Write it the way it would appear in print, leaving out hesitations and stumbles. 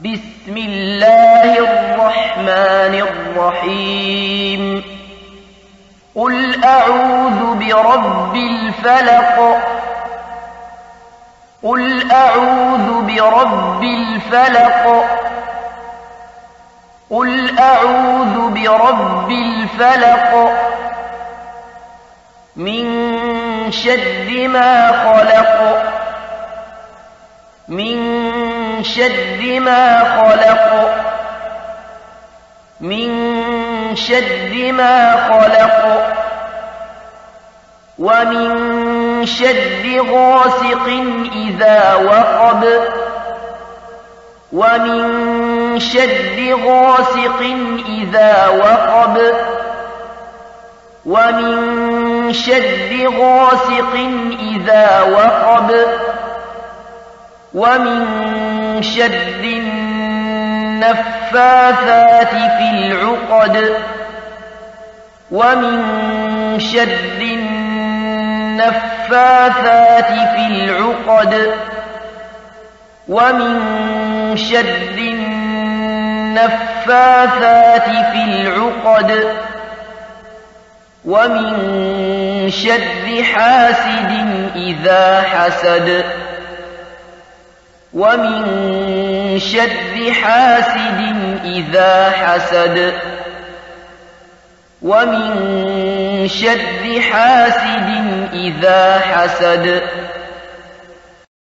بسم الله الرحمن الرحيم قل أعوذ برب الفلق قل أعوذ برب الفلق قل أعوذ برب الفلق من شر ما خلق من شر ما خلق من شر ما خلق ومن شر غاسق إذا وقب ومن شر غاسق إذا وقب ومن شر غاسق إذا وقب ومن شر النفاثات في العقد ومن شر النفاثات في العقد ومن شر النفاثات في العقد ومن شر حاسد إذا حسد ومن شر حاسد إذا حسد ومن شر حاسد إذا حسد